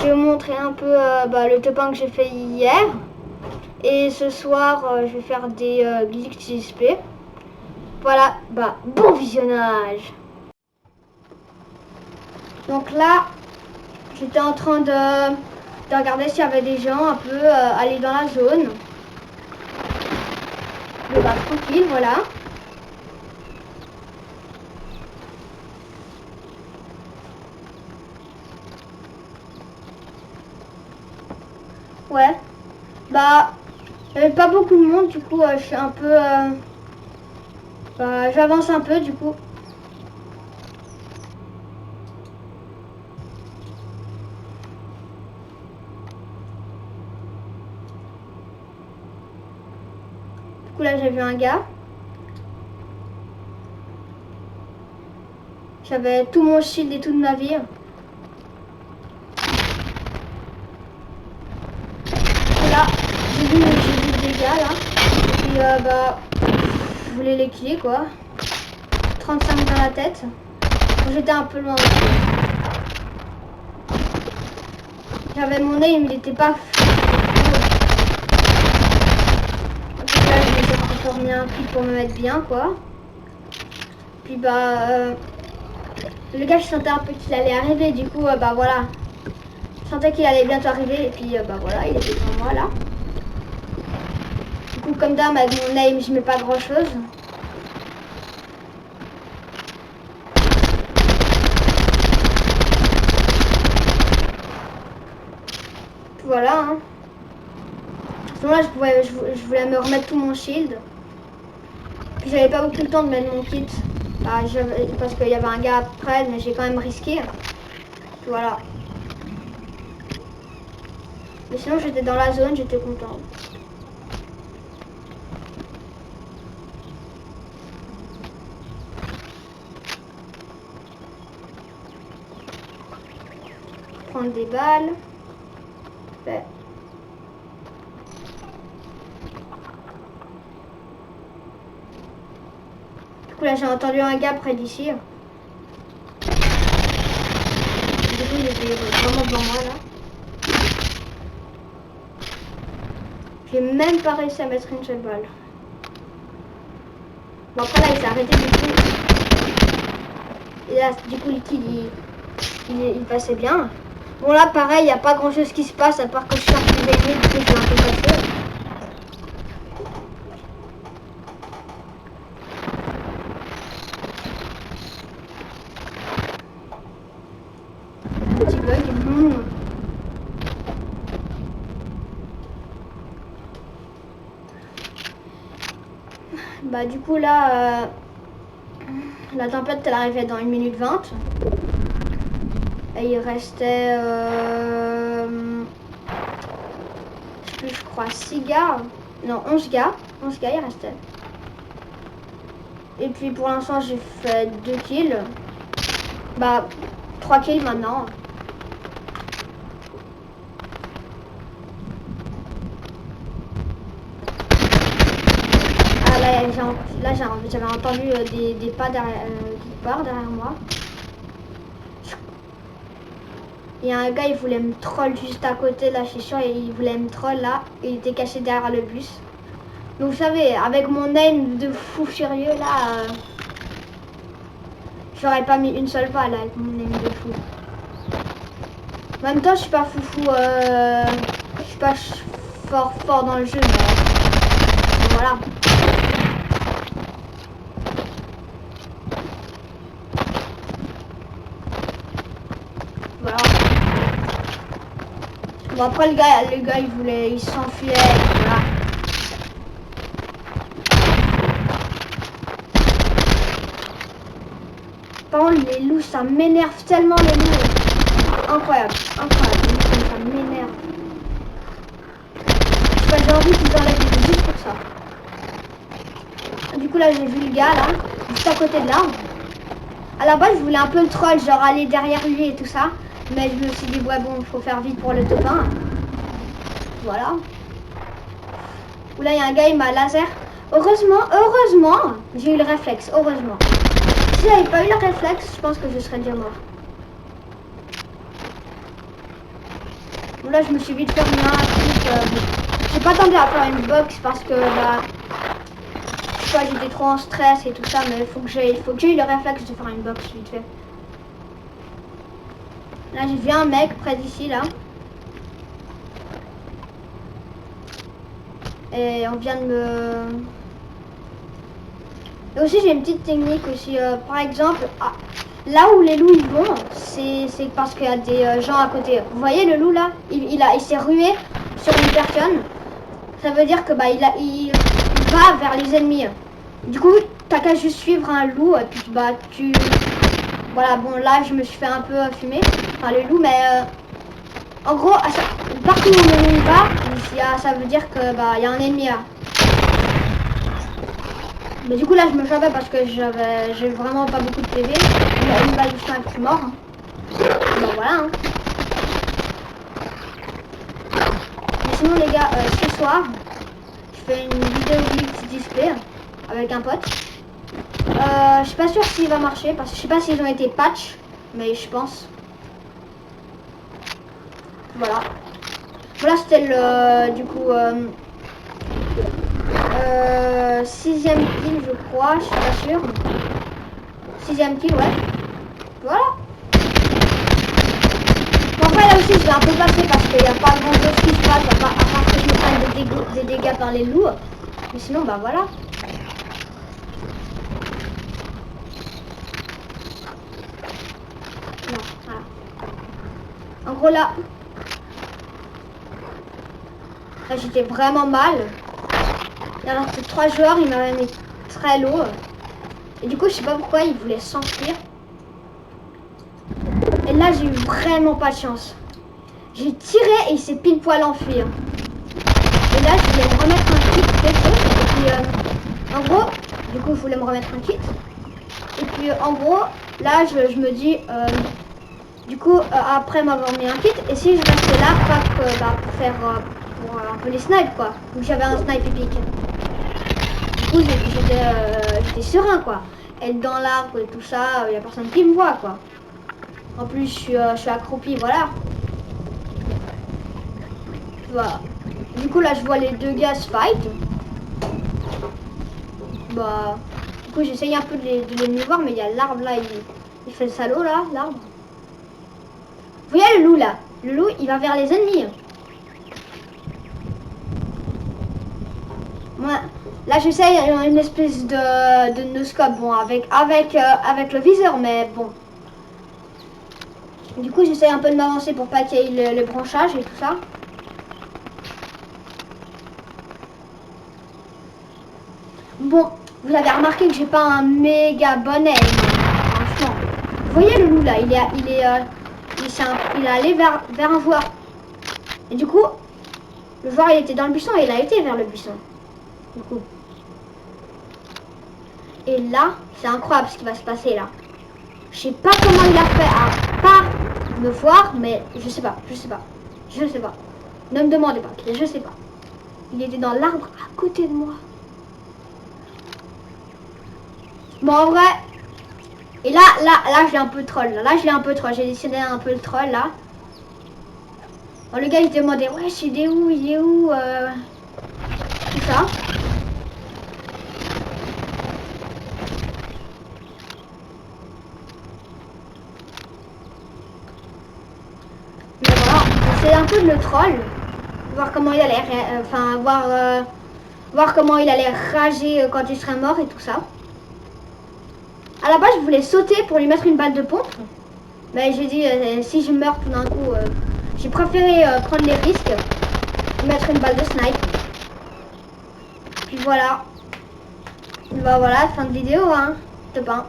je vais vous montrer un peu le top 1 que j'ai fait hier. Et ce soir, je vais faire des glitch XP. Voilà, bon visionnage. Donc là, j'étais en train de regarder s'il y avait des gens un peu aller dans la zone. Mais tranquille, voilà. Ouais. Il n'y avait pas beaucoup de monde, du coup, je suis un peu... j'avance un peu, du coup. Du coup, là, j'ai vu un gars. J'avais tout mon shield et toute ma vie. Là, j'ai vu des gars, là. Et puis, je voulais les killer, quoi. 35 dans la tête. J'étais un peu loin aussi. J'avais mon aim, il n'était pas fou. Donc là, je m'étais transformé un clip pour me mettre bien, quoi. Puis le gars, je sentais un peu qu'il allait arriver, du coup, voilà. Je sentais qu'il allait bientôt arriver, et puis voilà, il était devant moi, là. Du coup, comme d'hab, avec mon aim, je mets pas grand chose. Voilà, hein. À ce moment-là, je voulais me remettre tout mon shield. Puis j'avais pas beaucoup le temps de mettre mon kit. Parce qu'il y avait un gars après, mais j'ai quand même risqué. Puis voilà. Mais sinon, j'étais dans la zone, j'étais content. Prendre des balles. Ouais. Du coup, là, j'ai entendu un gars près d'ici. Du coup, il était vraiment devant moi, là. J'ai même pas réussi à mettre une seule balle. Bon, après, là, il s'est arrêté du coup. Et là, du coup, le kill, il passait bien. Bon, là, pareil, il n'y a pas grand-chose qui se passe, à part que je cherche les ennemis, du coup, je suis un peu passé. Petit bug. Du coup, là, la tempête, elle arrivait dans 1 minute 20. Et il restait, je crois, 6 gars. Non, 11 gars. 11 gars, il restait. Et puis, pour l'instant, j'ai fait 2 kills. 3 kills maintenant. Là, j'avais entendu des pas derrière, derrière moi. Il y a un gars, il voulait me troll juste à côté, là, je suis sûre, il voulait me troll là, et il était caché derrière le bus. Donc, vous savez, avec mon aim de fou furieux, là, j'aurais pas mis une seule balle avec mon aim de fou. En même temps, je suis pas foufou, je suis pas fort dans le jeu, mais voilà. Voilà. Bon, après, le gars, il s'enfuyait, voilà. Par contre, les loups, ça m'énerve tellement, les loups. Incroyable, ça m'énerve. J'ai envie qu'ils enlèvent les loups juste pour ça. Du coup, là, j'ai vu le gars, là, juste à côté de l'arbre. À la base, je voulais un peu le troll, genre aller derrière lui et tout ça. Mais je me suis dit, ouais, bon, il faut faire vite pour le top 1. Voilà. Où là, il y a un gars, il m'a laser. Heureusement, j'ai eu le réflexe, heureusement. Si j'avais pas eu le réflexe, je pense que je serais déjà mort. Bon, là, je me suis vite fait un truc. J'ai pas tenté à faire une box parce que bah, je sais pas, j'étais trop en stress et tout ça, mais il faut que j'ai eu le réflexe de faire une box vite fait. Là, j'ai vu un mec près d'ici là. Et on vient de me... Et aussi j'ai une petite technique aussi, par exemple, là où les loups ils vont, c'est parce qu'il y a des gens à côté. Vous voyez le loup là, il s'est rué sur une personne. Ça veut dire que bah il va vers les ennemis. Du coup, t'as qu'à juste suivre un loup et puis bah tu... Voilà, bon là je me suis fait un peu fumer, enfin le loup, mais en gros, partout où le loup va, ça veut dire que bah il y a un ennemi là. Mais du coup là je me chopais parce que j'ai vraiment pas beaucoup de PV. Il y a une balle de soin et je suis mort. Bon voilà. Hein. Mais sinon les gars, ce soir, je fais une vidéo multi-display avec un pote. Je suis pas sûre s'il va marcher parce que je sais pas s'ils ont été patch, mais je pense. Voilà. Voilà c'était le du coup 6ème kill je crois, je suis pas sûre. 6ème kill, ouais. Voilà. Bon, après là aussi je vais un peu passer parce qu'il n'y a pas grand chose qui se passe à part que je me prenne des dégâts par les loups. Mais sinon bah voilà. Non, voilà. En gros là j'étais vraiment mal. Il restait 3 joueurs, il m'avait mis très lourd. Et du coup, je sais pas pourquoi il voulait s'enfuir. Et là, j'ai eu vraiment pas de chance. J'ai tiré et il s'est pile poil enfui. Et là, je voulais me remettre un kit quelque chose. Et puis, en gros, du coup, je voulais me remettre un kit. Et puis, en gros, là, je me dis, du coup, après m'avoir mis un kit, et si je restais là, pas que, bah, pour faire pour un peu les snipes, quoi. Donc, j'avais un snipe épique. Du coup, j'étais serein, quoi. Être dans l'arbre et tout ça, il n'y a personne qui me voit, quoi. En plus, je suis accroupi, voilà. Voilà. Du coup, là, je vois les deux gars se fight. Bah, du coup, j'essaye un peu de les mieux voir, mais il y a l'arbre, là, il fait le salaud, là, l'arbre. Vous voyez le loup, là? Le loup, il va vers les ennemis. Moi, là, j'essaye une espèce de no-scope, bon, avec le viseur, mais bon. Du coup, j'essaye un peu de m'avancer pour pas qu'il y ait le branchage et tout ça. Bon, vous avez remarqué que j'ai pas un méga bon aim, franchement. Vous voyez le loup là, il est allé vers un joueur. Et du coup, le joueur il était dans le buisson et il a été vers le buisson. Du coup. Et là, c'est incroyable ce qui va se passer là. Je sais pas comment il a fait à pas me voir, mais je sais pas. Ne me demandez pas, je sais pas. Il était dans l'arbre à côté de moi. Bon, en vrai, et là, je l'ai un peu troll. Là, je l'ai un peu troll. J'ai décidé un peu le troll, là. Bon, le gars, il se demandait, ouais, il est où, tout ça. Mais voilà, c'est un peu de le troll. Voir comment il allait, enfin, voir comment il allait rager quand il serait mort et tout ça. À la base, je voulais sauter pour lui mettre une balle de pompe. Mais j'ai dit, si je meurs tout d'un coup, j'ai préféré prendre les risques. Mettre une balle de snipe. Puis voilà. Bah voilà, fin de vidéo, hein. Top 1.